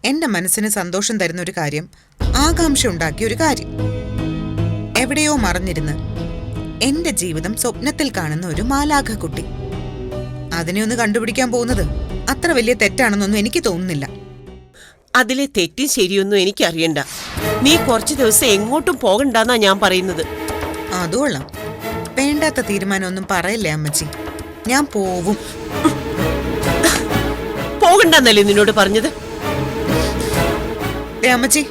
എന്റെ മനസ്സിന് സന്തോഷം തരുന്ന ഒരു കാര്യം, ആകാംക്ഷ ഉണ്ടാക്കിയ ഒരു കാര്യം, എവിടെയോ മറഞ്ഞിരുന്ന് എന്റെ ജീവിതം സ്വപ്നത്തിൽ കാണുന്ന ഒരു മാലാഖ കുട്ടി. അതിനെ ഒന്ന് കണ്ടുപിടിക്കാൻ പോകുന്നത് അത്ര വലിയ തെറ്റാണെന്നൊന്നും എനിക്ക് തോന്നുന്നില്ല. അതിലെ തെറ്റും ശരിയൊന്നും എനിക്കറിയണ്ട. നീ കുറച്ചു ദിവസം എങ്ങോട്ടും പോകണ്ടെന്നാ ഞാൻ പറയുന്നത്. അതുകൊള്ളാം. വേണ്ടാത്ത തീരുമാനമൊന്നും പറയല്ലേ അമ്മച്ചി, ഞാൻ പോവും. പോകണ്ടെന്നല്ലേ നിന്നോട് പറഞ്ഞത്? അമ്മച്ചി,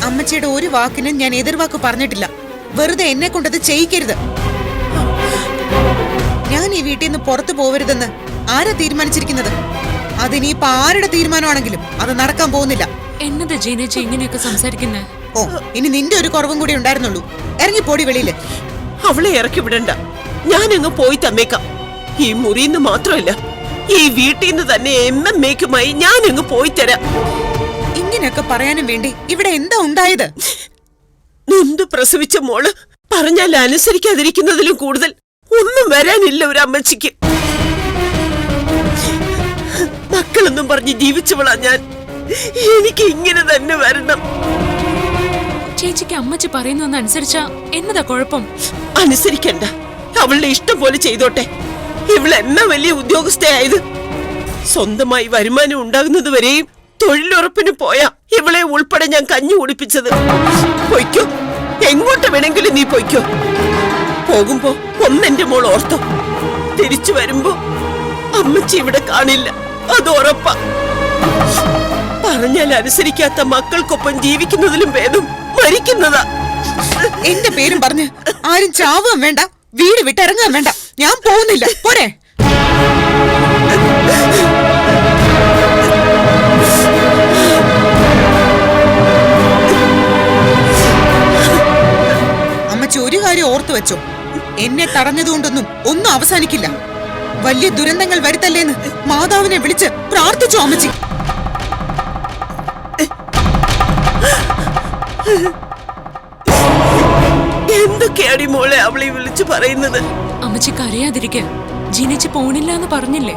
അമ്മച്ചിയുടെ ഒരു വാക്കിനും ഞാൻ എതിർവാക്ക് പറഞ്ഞിട്ടില്ല. വെറുതെ എന്നെ കൊണ്ടത് ചെയ്യിക്കരുത്. ഞാൻ ഈ വീട്ടിൽ നിന്ന് പുറത്തു പോവരുതെന്ന് ആരാ തീരുമാനിച്ചിരിക്കുന്നത്? അതിനിപ്പോ ആരുടെ തീരുമാനമാണെങ്കിലും അത് നടക്കാൻ പോകുന്നില്ല. എന്നത് ജീനേച്ചി ഇങ്ങനെയൊക്കെ സംസാരിക്കുന്നേ? ഓ, ഇനി നിന്റെ ഒരു കുറവും കൂടി ഉണ്ടായിരുന്നുള്ളൂ. ഇറങ്ങി പോടി വെളിയില്. അവളെ ഇറക്കി വിടണ്ട, ഞാനങ്ങ് പോയി തന്നേക്കാം. ഈ മുറിന്ന് മാത്രമല്ല, ഈ വീട്ടിൽ നിന്ന് തന്നെ എന്നേക്കുമായി ഞാനങ്ങ് പോയി തരാം. ഇങ്ങനെയൊക്കെ പറയാനും വേണ്ടി ഇവിടെ എന്താ ഉണ്ടായത്? നൊന്ത് പ്രസവിച്ച മോള് പറഞ്ഞാൽ അനുസരിക്കാതിരിക്കുന്നതിലും കൂടുതൽ ഒന്നും വരാനില്ല ഒരു അമ്മച്ചിക്ക്. മക്കളെന്നും പറഞ്ഞ് ജീവിച്ചവളാ ഞാൻ. എനിക്ക് ഇങ്ങനെ തന്നെ വരണം. ചേച്ചിക്ക് അമ്മച്ചി പറയുന്നൊന്ന് അനുസരിച്ചാ എന്നതാ കുഴപ്പം? അനുസരിക്കണ്ട, അവളുടെ ഇഷ്ടം പോലെ ചെയ്തോട്ടെ. ഇവളെന്നാ വലിയ ഉദ്യോഗസ്ഥയായത്? സ്വന്തമായി വരുമാനം ഉണ്ടാകുന്നത് വരെയും തൊഴിലുറപ്പിന് പോയാ ഇവളെ ഉൾപ്പെടെ ഞാൻ കഞ്ഞി കുടിപ്പിച്ചത്. പൊയ്ക്കോ, എങ്ങോട്ട് വേണമെങ്കിലും നീ പൊയ്ക്കോ. പോകുമ്പോ ഒന്നെന്റെ മോൾ ഓർത്തോ, തിരിച്ചു വരുമ്പോ അമ്മച്ചി ഇവിടെ കാണില്ല, അത് ഉറപ്പാ. പറഞ്ഞാൽ അനുസരിക്കാത്ത മക്കൾക്കൊപ്പം ജീവിക്കുന്നതിലും ഭേദം മരിക്കുന്നതാ. എന്റെ പേരും പറഞ്ഞ് ആരും ചാവാൻ വേണ്ട, വീട് വിട്ടിറങ്ങാൻ വേണ്ട. ഞാൻ പോകുന്നില്ല, പോരെ. അമ്മച്ചി ഒരു കാര്യം ഓർത്തു വെച്ചോ, എന്നെ തടഞ്ഞതുകൊണ്ടൊന്നും ഒന്നും അവസാനിക്കില്ല. വലിയ ദുരന്തങ്ങൾ വരുത്തല്ലേന്ന് മാതാവിനെ വിളിച്ച് പ്രാർത്ഥിച്ചു അമ്മച്ചി. എന്തൊക്കെയാടി മോളെ അവളെ വിളിച്ചു പറയുന്നത്? അമ്മച്ചി കരയാതിരിക്കാൻ, ജീനേച്ചി പോണില്ല എന്ന് പറഞ്ഞില്ലേ?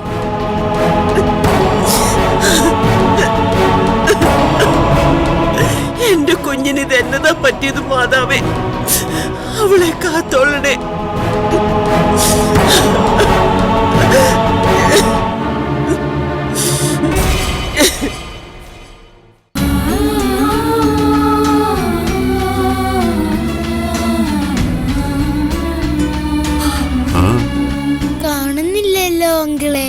എന്റെ കുഞ്ഞിന് ഇത് എന്നതാ പറ്റിയത് മാതാവേ? അവളെ കാത്തോളണേ. കാണുന്നില്ലല്ലോ അങ്കിളെ.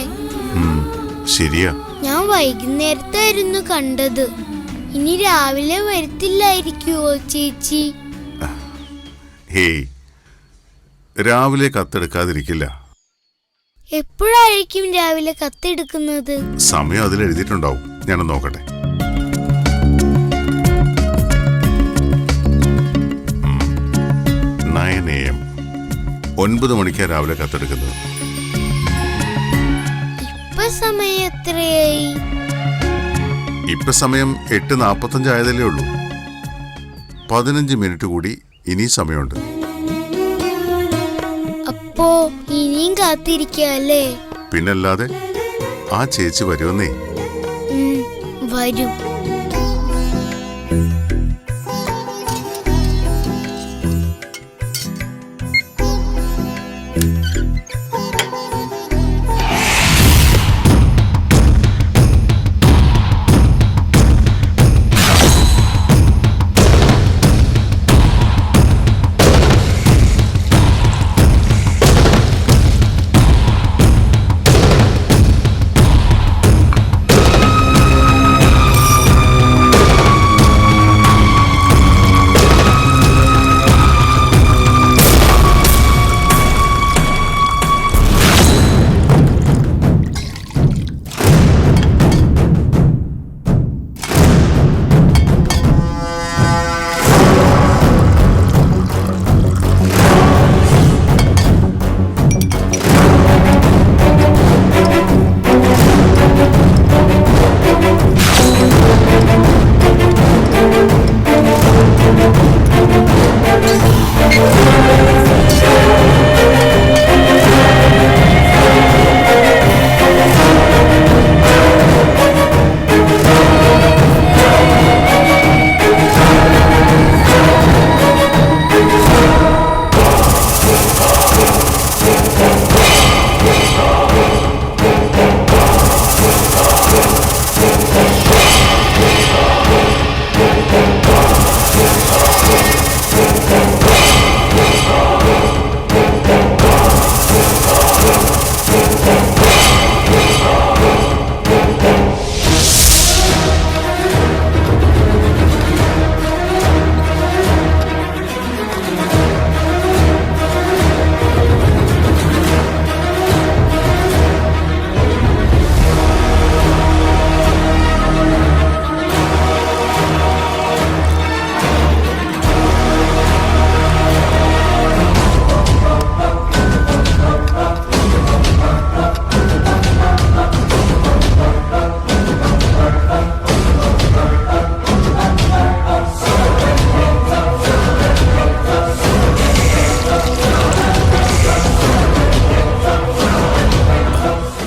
ശരിയാ, ഞാൻ വൈകുന്നേരത്തായിരുന്നു കണ്ടത്. ഇനി രാവിലെ വരത്തില്ലായിരിക്കുവോ ചേച്ചി? ഹേയ്, രാവിലെ കത്തെടുക്കാതിരിക്കില്ല. എപ്പോഴായിരിക്കും രാവിലെ കത്തെടുക്കുന്നത്? സമയം അതിൽ എഴുതിയിട്ടുണ്ടാവും, ഞാനൊന്ന് നോക്കട്ടെ. 9 AM, 9 മണിക്കാ രാവിലെ കത്തെടുക്കുന്നത്. ഇപ്പൊ സമയം എത്രയായി? ഇപ്പൊ സമയം 8:45 ആയതല്ലേ ഉള്ളൂ. 15 മിനിറ്റ് കൂടി ഇനി സമയമുണ്ട്. അപ്പോ ഇനിയും കാത്തിരിക്കല്ലേ? പിന്നല്ലാതെ. ആ ചേച്ചി വരുമെന്നേ. വരും.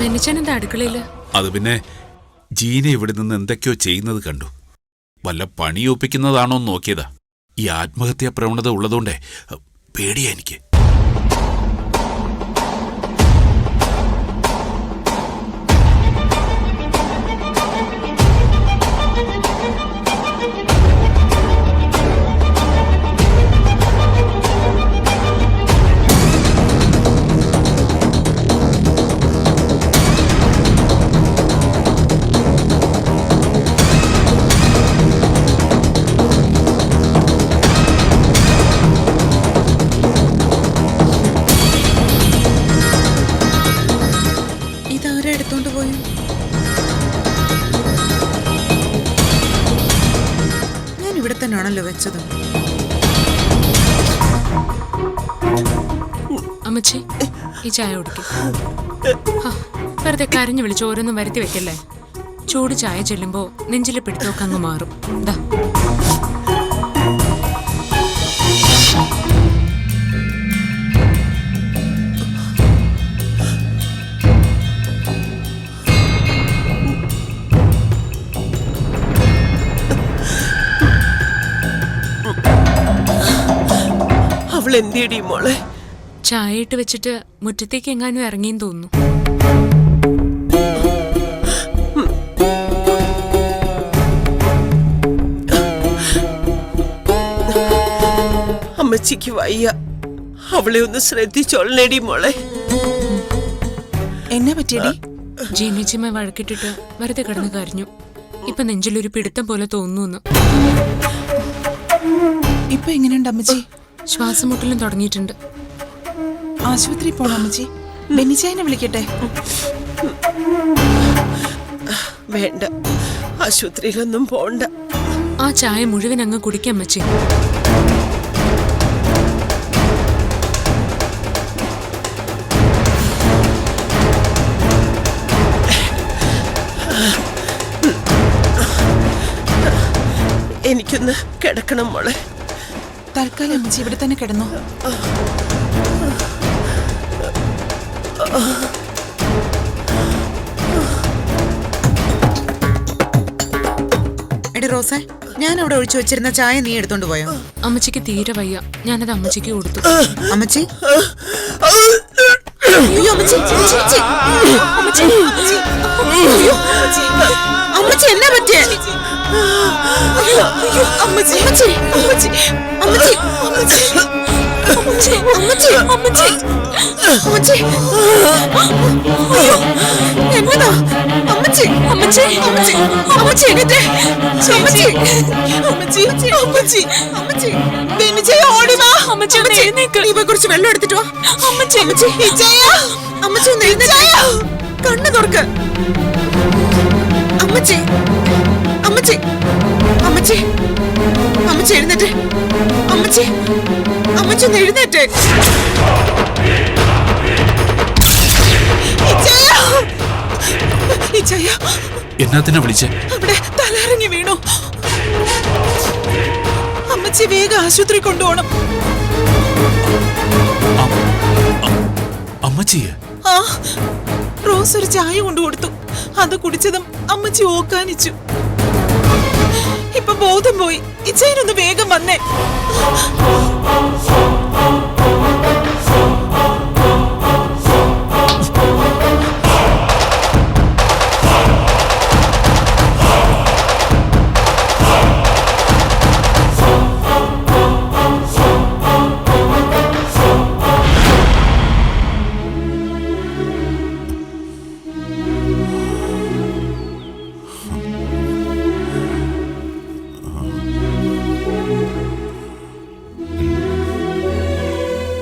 ബെന്നിച്ചനെന്താ അടുക്കളയില്? അത് പിന്നെ ജീന ഇവിടെ നിന്ന് എന്തൊക്കെയോ ചെയ്യുന്നത് കണ്ടു. വല്ല പണിയൊപ്പിക്കുന്നതാണോ നോക്കിയതാ. ഈ ആത്മഹത്യാ പ്രവണത ഉള്ളതുകൊണ്ടേ പേടിയാ എനിക്ക്. ഇതാരാ എടുത്തോണ്ട് പോയി? ഞാൻ ഇവിടെ തന്നെയാണല്ലോ വെച്ചത്. അമ്മച്ചി, ഈ ചായ കുടിക്കും. വെറുതെ കരഞ്ഞു വിളിച്ച് ഓരോന്നും വരുത്തി വെക്കല്ലേ. ചൂട് ചായ ചെല്ലുമ്പോ നെഞ്ചിലെ പിടുത്തൊക്കെ അങ്ങ് മാറും. ദാ. അവൾ എന്തിയടി മോളെ? ചായ ഇട്ട് വെച്ചിട്ട് മുറ്റത്തേക്ക് എങ്ങാനും ഇറങ്ങിയെന്ന് തോന്നുന്നു. അമ്മച്ചിക്ക് വയ്യ. അവളെ ഒന്ന് ശ്രദ്ധിച്ചോളേടി മോളെ. എന്നെ പറ്റിയടി? ജീനച്ചിമ്മ വഴക്കിട്ടിട്ട് വെറുതെ കിടന്ന് കരഞ്ഞു. ഇപ്പൊ നെഞ്ചിലൊരു പിടുത്തം പോലെ തോന്നുന്നു. ഇപ്പൊ എങ്ങനെയുണ്ട് അമ്മച്ചി? ശ്വാസം മുട്ടലും തുടങ്ങിയിട്ടുണ്ട്. ആശുപത്രി പോണോ അമ്മച്ചി? ബെന്നിച്ചായനെ വിളിക്കട്ടെ? വേണ്ട, ആശുപത്രിയിലൊന്നും പോണ്ട. ആ ചായ മുഴുവൻ അങ്ങ് കുടിക്കാം അമ്മച്ചി. എനിക്കൊന്ന് കിടക്കണം മോളെ. തൽക്കാലം അമ്മച്ചി ഇവിടെ തന്നെ കിടന്നു. എടി റോസേ, ഞാൻ അവിടെ ഒഴിച്ചു വെച്ചിരുന്ന ചായ നീ എടുത്തോണ്ട് പോയോ? അമ്മച്ചിക്ക് തീരെ വയ്യ. ഞാനത് അമ്മച്ചിക്ക് കൊടുത്തു. അമ്മച്ചി, അയ്യോ അമ്മച്ചി, അമ്മച്ചി, അമ്മച്ചി, അയ്യോ, അമ്മച്ചി എന്നാ പറ്റിയേ? അയ്യോ, അമ്മച്ചി, അമ്മച്ചി, അമ്മച്ചി, അമ്മച്ചി, അമ്മച്ചി, അമ്മച്ചി, അമ്മച്ചി, അമ്മച്ചി, അമ്മച്ചി, അയ്യോ, എന്നതാ? അമ്മച്ചി, അമ്മച്ചി, അമ്മച്ചി, അമ്മച്ചി, എണീറ്റേ. അമ്മച്ചി, അമ്മച്ചി, അമ്മച്ചി, അമ്മച്ചി, ബെന്നിച്ചായ ഓടി വാ. അമ്മച്ചി ഒന്ന് എഴുന്നേക്ക്. നീ പോയി കുറച്ച് വെള്ളം എടുത്തിട്ട് വാ. അമ്മച്ചി, അമ്മച്ചി, ഇച്ചായ, അമ്മച്ചി ഒന്ന് എഴുന്നേറ്റ്. കണ്ണ് തുറക്ക്. അമ്മച്ചി, അമ്മച്ചി, അമ്മച്ചി, അമ്മച്ചി എഴുന്നേറ്റ്. അമ്മച്ചി, അമ്മച്ചി ഒന്ന് എഴുന്നേറ്റ്. ഇച്ചായ, ഇച്ചായ, എന്നാത്തിനാ വിളിച്ചേ? അവിടെ തലയിറങ്ങി വീണു. അമ്മച്ചി വേഗം ആശുപത്രി കൊണ്ടുപോകണം. അമ്മച്ചിയെ? ആ, റോസ് ഒരു ചായ കൊണ്ടുകൊടുത്തു. അത് കുടിച്ചതും അമ്മച്ചി ഓക്കാനിച്ചു. ഇപ്പൊ ബോധം പോയി. ഇച്ചയിനൊന്ന് വേഗം വന്നേ.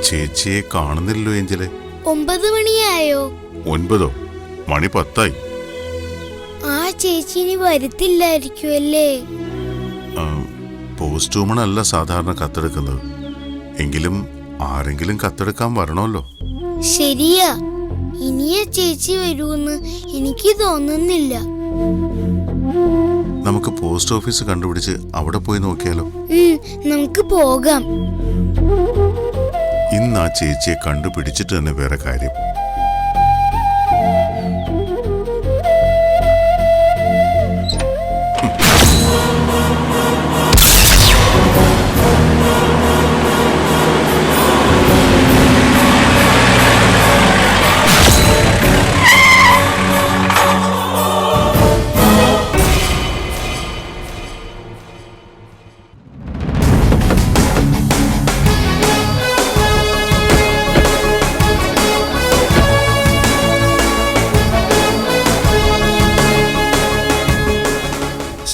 ചേച്ചിയെ കാണുന്നില്ലല്ലോ ഏഞ്ചലെ. 9 മണിയായോ? 9 മണി 10 ആ ചേച്ചി ഇനി വരത്തില്ലായിരിക്കുമല്ലേ? പോസ്റ്റ് വുമൺ അല്ല സാധാരണ കത്തെടുക്കുന്നത്. എങ്കിലും ആരെങ്കിലും കത്തെടുക്കാൻ വരണമല്ലോ. ശരിയാ, ഇനിയ ചേച്ചി വരുമെന്ന് എനിക്ക് തോന്നുന്നില്ല. നമുക്ക് പോസ്റ്റ് ഓഫീസ് കണ്ടുപിടിച്ച് അവിടെ പോയി നോക്കിയാലോ? നമുക്ക് പോകാം. ഇന്ന് ആ ചേച്ചിയെ കണ്ടുപിടിച്ചിട്ട് തന്നെ വേറെ കാര്യം.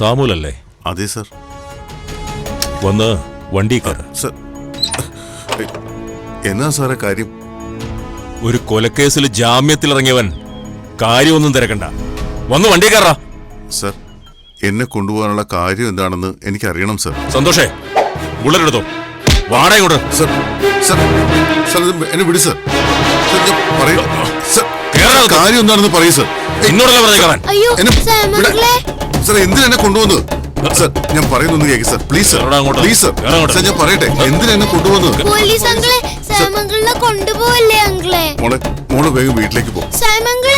സാമുലല്ലേ? അതെ സർ. വന്ന് വണ്ടി കയറ്. സർ, എന്നാ സാറേ കാര്യം? ഒരു കൊലക്കേസിൽ ജാമ്യത്തിലിറങ്ങിയവൻ കാര്യമൊന്നും തിരക്കണ്ട. വന്ന് വണ്ടി കയറാ. സർ, എന്നെ കൊണ്ടുപോകാനുള്ള കാര്യം എന്താണെന്ന് എനിക്കറിയണം സർ. സന്തോഷേ, ബുള്ളറ്റ് എടുത്തോ. വാടകയോട്. സർ, സർ, സർ, ഇത് എന്നെ വിട് സർ. സർ, ഞാൻ പറയൂ. സർ, കാര്യം എന്താണെന്ന് പറയൂ സർ. എന്നോടല്ല പറഞ്ഞേക്കാൻ. അയ്യോ എന്നെ സാമംഗളെ, സർ, എന്തിനാ എന്നെ കൊണ്ടുപോകുന്നത്? സർ, ഞാൻ പറയുന്നൊന്ന് cake sir. Please sir, please sir. Sir, ഞാൻ പറയട്ടെ, എന്തിനാ എന്നെ കൊണ്ടുപോകുന്നത്? പോലീസ് അങ്കിളെ സാമംഗളിനെ കൊണ്ടുപോവല്ലേ അങ്കിളെ? മോള് വേഗം വീട്ടിലേക്ക് പോകും. സാമംഗളെ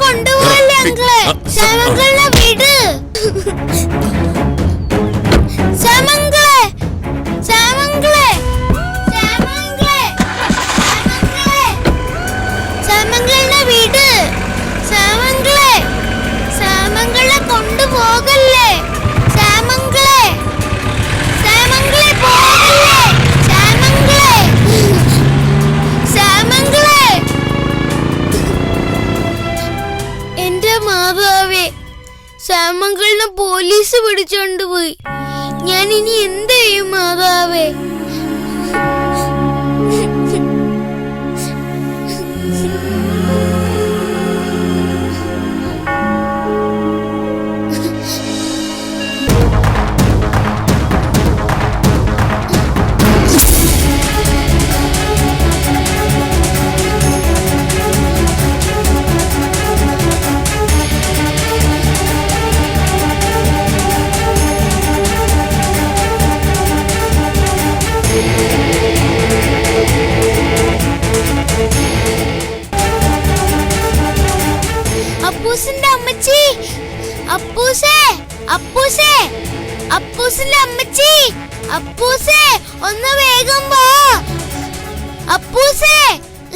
കൊണ്ടുപോവല്ലേ അങ്കിളെ? സാമംഗളിനെ വിട്. സാമംഗളെ, സാമംഗളെ, സാമംഗളെ, സാമംഗളിനെ വിട്. സാമംഗളെ, സാമംഗളിനെ കൊണ്ടുപോകല്ലേ. സാമംഗളെ, സാമംഗളെ പോകല്ലേ. സാമംഗളെ, സാമംഗളെ. എന്റെ മാതാവേ, സാമംഗളിനെ പോലീസ് പിടിച്ചോണ്ടുപോയി. ഞാൻ ഇനി എന്ത് ചെയ്യും മാതാവേ? അപ്പൂസിന്റെ അമ്മച്ചി, അപ്പൂസേ, അപ്പൂസേ, അപ്പൂസിന്റെ അമ്മച്ചി, അപ്പൂസേ, ഒന്ന് വേഗം വാ. അപ്പൂസേ.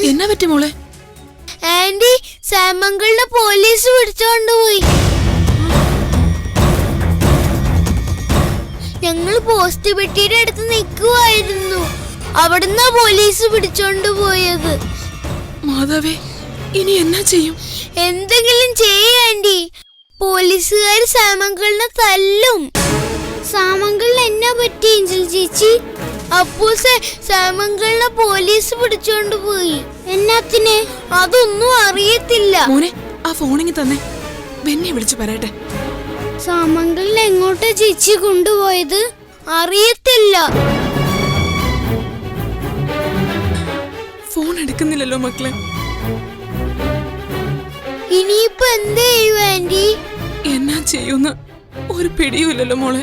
എന്നാ പറ്റി മോളെ? ആന്റി, സാമംഗളിനെ പോലീസ് പിടിച്ചോണ്ടുപോയി. ഞങ്ങൾ പോസ്റ്റ് പെട്ടിയുടെ അടുത്ത് നിൽക്കുവായിരുന്നു. അവിടുന്ന് പോലീസ് പിടിച്ചോണ്ടുപോയത്. മാതാവേ, ഇനി എന്നാ ചെയ്യും? എന്തെങ്കിലും ചെയ്യാണ്ടി. പോലീസുകാർ സാമംഗളിനെ തല്ലും. സാമംഗളിന് എന്നാ പറ്റി ഏഞ്ചൽ ചേച്ചി? അപ്പൂസെ, സാമംഗളിനെ പോലീസ് പിടിച്ചോണ്ട് പോയി. എന്നാത്തിന്? അതൊന്നും അറിയത്തില്ല. മോനെ, ആ ഫോണിങ് തന്നെ. ബെന്നെ വിളിച്ചു പറയട്ടെ. സാമംഗളിനെ എങ്ങോട്ടാ ചേച്ചി കൊണ്ടുപോയത്? അറിയത്തില്ല. ഫോൺ എടുക്കുന്നില്ലല്ലോ മക്കളെ. ഇനിയിപ്പോ എന്ത് ചെയ്യൂ ആന്റി? എന്നാ ചെയ്യൂന്ന് ഒരു പിടിയുമില്ലല്ലോ മോളെ.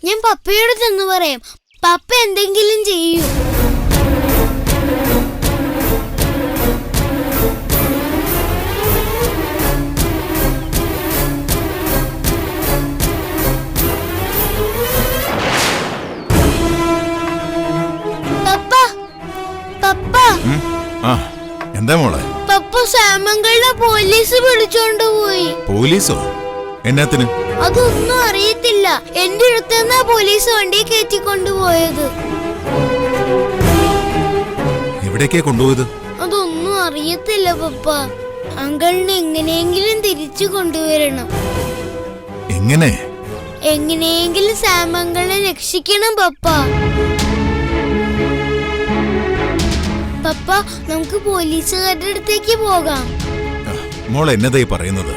ഞാൻ പപ്പയോട് ചെന്ന് പറയാം. പപ്പ എന്തെങ്കിലും ചെയ്യൂ. പപ്പ, പപ്പ, എന്താ മോളെ? പപ്പ സാമംഗളിനെ പോലീസ് പിടിച്ചോണ്ട് പോയി. പോലീസോ? എന്നാത്തിന്? അതൊന്നും അറിയത്തില്ല. എന്റെ അടുത്തുനിന്നാ പോലീസ് വണ്ടി കയറ്റിക്കൊണ്ടുപോയത്. എവിടേക്കാ കൊണ്ടുപോയത്? അതൊന്നും അറിയത്തില്ല പപ്പ. അങ്കിളിനെ എങ്ങനെയെങ്കിലും തിരിച്ചു കൊണ്ടുവരണം. എങ്ങനെ? എങ്ങനെയെങ്കിലും സാമംഗളിനെ രക്ഷിക്കണം പപ്പ. പപ്പ, നമുക്ക് പോലീസുകാരുടെ അടുത്തേക്ക് പോകാം. മോൾ എന്നതായി പറയുന്നത്?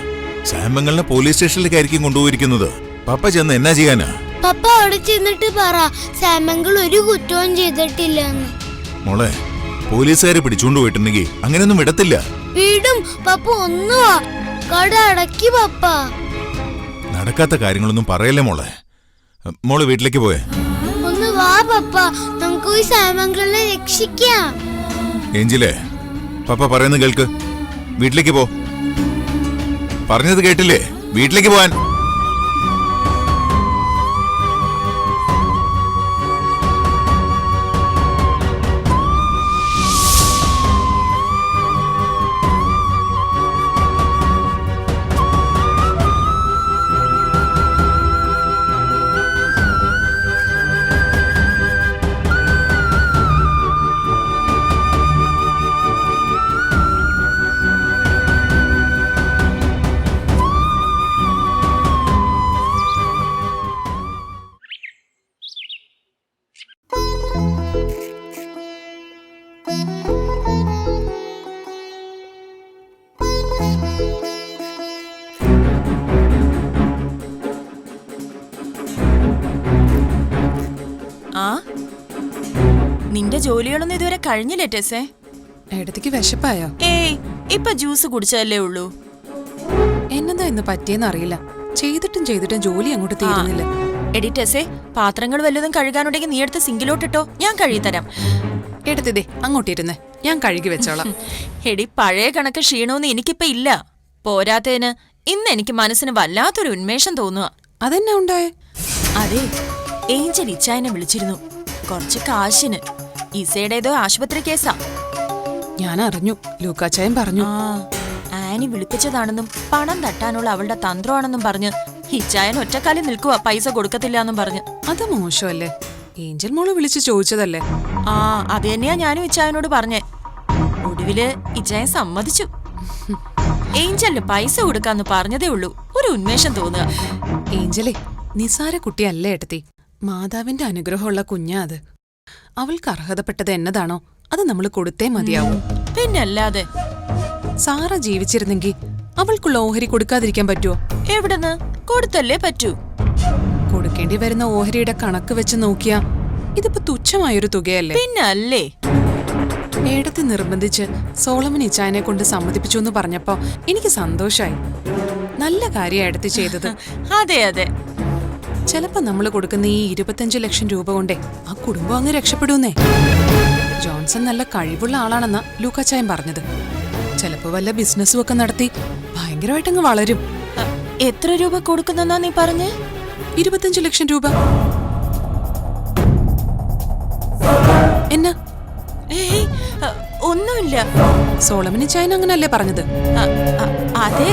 സാമംഗളിനെ പോലീസ് സ്റ്റേഷനിലേക്കായിരിക്കും കൊണ്ടുപോയിരിക്കുന്നത്. പപ്പ ചെന്ന് എന്നാ ചെയ്യാനാ? പപ്പ അവിടെ ചെന്നിട്ട് പറ സാമംഗൾ ഒരു കുറ്റവും ചെയ്തിട്ടില്ലെന്ന്. മോളെ, പോലീസുകാരെ പിടിച്ചുകൊണ്ട് പോയിട്ടുണ്ടെങ്കിൽ അങ്ങനെയൊന്നും വിടത്തില്ല. വീടും പപ്പ ഒന്നുവാ. കട അടക്കി പപ്പ. നടക്കാത്ത കാര്യങ്ങളൊന്നും പറയല്ലേ മോളെ. മോള് വീട്ടിലേക്ക് പോയേ. ഒന്ന് വാ പപ്പ, നമുക്ക് ഈ സാമംഗളിനെ രക്ഷിക്കാം. ഏഞ്ചിലേ, പപ്പ പറയുന്നത് കേൾക്ക്. വീട്ടിലേക്ക് പോ. പറഞ്ഞത് കേട്ടില്ലേ? വീട്ടിലേക്ക് പോവാൻ. നിന്റെ ജോലികളൊന്നും ഇതുവരെ കഴിഞ്ഞില്ലേ ടെസേ? ഏടത്തേക്ക് വിശപ്പായോ? ഏയ്, ഇപ്പൊ ജ്യൂസ് കുടിച്ചതല്ലേ ഉള്ളൂ. എന്നതാ ഇന്ന് പറ്റിയെന്ന് അറിയില്ല. ചെയ്തിട്ടും ജോലി അങ്ങോട്ട് തീരുന്നില്ല. എടി ടെസേ, പാത്രങ്ങൾ വല്ലതും കഴുകാനുണ്ടെങ്കിൽ നീ എടുത്ത് സിങ്കിലോട്ടിട്ടോ, ഞാൻ കഴുകിത്തരാം. എടുത്തതേ അങ്ങോട്ടിരുന്നേ, ഞാൻ കഴുകി വെച്ചോളാം. എടി, പഴയ കണക്ക് ക്ഷീണമൊന്നും എനിക്കിപ്പോ ഇല്ല. പോരാത്തതിന് ഇന്ന് എനിക്ക് മനസ്സിന് വല്ലാത്തൊരു ഉന്മേഷം തോന്നുക. അതെന്നാ ഉണ്ടായേ? അതെ, ഏഞ്ചൽ ഇച്ചായനെ വിളിച്ചിരുന്നു കുറച്ച് കാശിന്. ഇസയുടേതോ ആശുപത്രി കേസാ. ഞാൻ അറിഞ്ഞു, ലൂക്കാച്ചായൻ പറഞ്ഞു. ആനി വിളിപ്പിച്ചതാണെന്നും പണം തട്ടാനുള്ള അവളുടെ തന്ത്രമാണെന്നും പറഞ്ഞ് ഇച്ചായൻ ഒറ്റക്കാലി നിൽക്കുക, പൈസ കൊടുക്കത്തില്ല എന്നും പറഞ്ഞ്. അത് മോശമല്ലേ? ഏഞ്ചൽ മോള് വിളിച്ചു ചോദിച്ചതല്ലേ? അത് തന്നെയാ ഞാനും ഇച്ചായനോട് പറഞ്ഞേ. ഒടുവില് ഇച്ചായൻ സമ്മതിച്ചു. ഏഞ്ചലിന് പൈസ കൊടുക്കാന്ന് പറഞ്ഞതേ ഉള്ളൂ. ഒരു ഉന്മേഷം തോന്നുക. ഏഞ്ചലേ, നിസാര കുട്ടിയല്ലേ ഏട്ടത്തി. മാതാവിന്റെ അനുഗ്രഹമുള്ള കുഞ്ഞാ അത്. അവൾക്ക് അർഹതപ്പെട്ടത് എന്നതാണോ അത് നമ്മൾ കൊടുത്തേ മതിയാവും. പിന്നല്ലാതെ. സാറ ജീവിച്ചിരുന്നെങ്കിൽ അവൾക്കുള്ള ഓഹരി കൊടുക്കാതിരിക്കാൻ പറ്റുമോ? എവിടെന്ന്? കൊടുത്തല്ലേ പറ്റൂ. കൊടുക്കേണ്ടി വരുന്ന ഓഹരിയുടെ കണക്ക് വെച്ച് നോക്കിയാ ഇതിപ്പോ തുച്ഛമായൊരു തുകയല്ലേ? പിന്നല്ലേ. ഏടത്തി നിർബന്ധിച്ച് സോളമൻ ഇച്ചായനെ കൊണ്ട് സമ്മതിപ്പിച്ചു എന്ന് പറഞ്ഞപ്പോ എനിക്ക് സന്തോഷായി. നല്ല കാര്യം ഏടത്തി ചെയ്തത്. അതെ അതെ. ചിലപ്പോ നമ്മൾ കൊടുക്കുന്ന ഈ 25 ലക്ഷം രൂപ കൊണ്ടേ ആ കുടുംബം അങ്ങ് രക്ഷപ്പെടൂന്നേ. ജോൺസൺ നല്ല കഴിവുള്ള ആളാണെന്നാ ലൂക്കാച്ചായൻ പറഞ്ഞത്. ചിലപ്പോ വല്ല ബിസിനസ്സും ഒക്കെ നടത്തി ഭയങ്കരമായിട്ടങ്ങ് വളരും. എത്ര രൂപ കൊടുക്കുന്നെന്നാ നീ പറഞ്ഞേ? 25 ലക്ഷം രൂപ. എന്നാ? ഒന്നുമില്ല. സോളമൻ ഇച്ചായൻ അങ്ങനല്ലേ പറഞ്ഞത്? അതെ,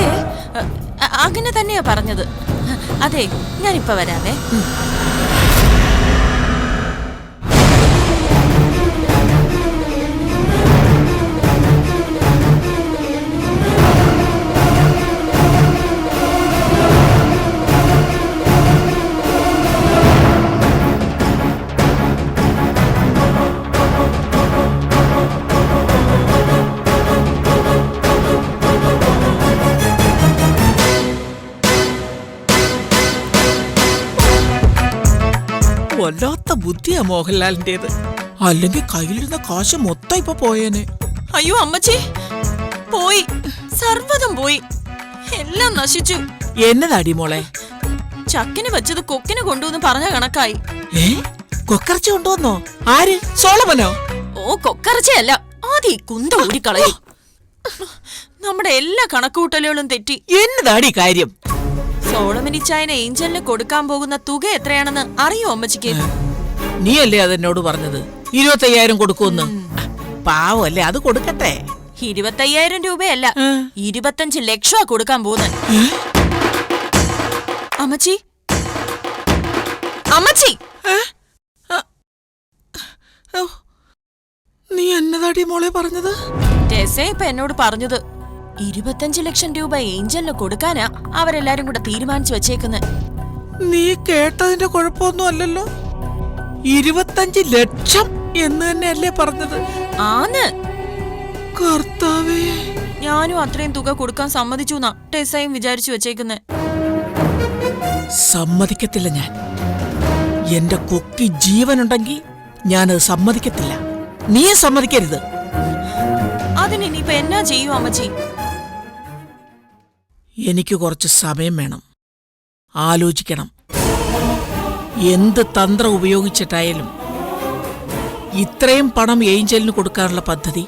അങ്ങനെ തന്നെയാ പറഞ്ഞത്. അതെ, ഞാനിപ്പോ വരാവേ. വല്ലാത്ത ബുദ്ധിയാ മോഹൻലാലിന്റേത്. അല്ലെങ്കിൽ കയ്യിലിരുന്ന കാശ് മൊത്തം ഇപ്പൊ പോയേനെ. അയ്യോ അമ്മച്ചി, പോയി, സർവ്വതും പോയി, എല്ലാം നശിച്ചു. എന്നതാടി മോളെ? ചക്കിന് വെച്ചത് കൊക്കിന് കൊണ്ടുവന്ന് പറഞ്ഞ കണക്കായി. കൊക്കറച്ചി കൊണ്ടുവന്നോ? ആര്? സോളമനോ? ഓ, കൊക്കറച്ചയല്ല, ആദ്യം കുന്ത ഊരിക്കളയും. നമ്മുടെ എല്ലാ കണക്കുകൂട്ടലുകളും തെറ്റി. എന്നതാടി കാര്യം? സോളമനിച്ചായനെ ഏഞ്ചലിന് കൊടുക്കാൻ പോകുന്ന തുക എത്രയാണെന്ന് അറിയോ അമ്മച്ചിക്ക്? നീയല്ലേ അതെന്നോട് പറഞ്ഞത് 25,000 കൊടുക്കുമെന്ന്. പാവല്ലേ, അത് കൊടുക്കട്ടെ. 25,000 രൂപയല്ല, 25 ലക്ഷമാ കൊടുക്കാൻ പോകുന്നത്. അമ്മച്ചി, അമ്മച്ചി, നീ എന്നതാടി മോളെ പറഞ്ഞത്? ടെസേ ഇപ്പൊ എന്നോട് പറഞ്ഞത് 25 ലക്ഷം രൂപ ഏഞ്ചലിന് കൊടുക്കാനാ അവരെല്ലാരും കൂടെ തീരുമാനിച്ചു വെച്ചേക്കുന്നത്. നീ കേട്ടതിന്റെ കുഴപ്പമൊന്നും അല്ലല്ലോ. 25 ലക്ഷം എന്ന് തന്നെയല്ലേ പറഞ്ഞത്? ആന്ന്. കർത്താവേ, ഞാനും അത്രയും തുക കൊടുക്കാൻ സമ്മതിച്ചു എന്നാ ടെസയും വിചാരിച്ചു വെച്ചേക്കുന്നെ. സമ്മതിക്കത്തില്ല ഞാൻ. എന്റെ കൊക്കി ജീവനുണ്ടെങ്കിൽ ഞാനത് സമ്മതിക്കത്തില്ല. നീ സമ്മതിക്കരുത്. അതിനിപ്പോ എന്നാ ചെയ്യൂ അമ്മച്ചി? എനിക്ക് കുറച്ച് സമയം വേണം, ആലോചിക്കണം. എന്ത് തന്ത്രം ഉപയോഗിച്ചിട്ടായാലും ഇത്രയും പണം ഏഞ്ചലിന് കൊടുക്കാനുള്ള പദ്ധതി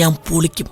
ഞാൻ പൊളിക്കും.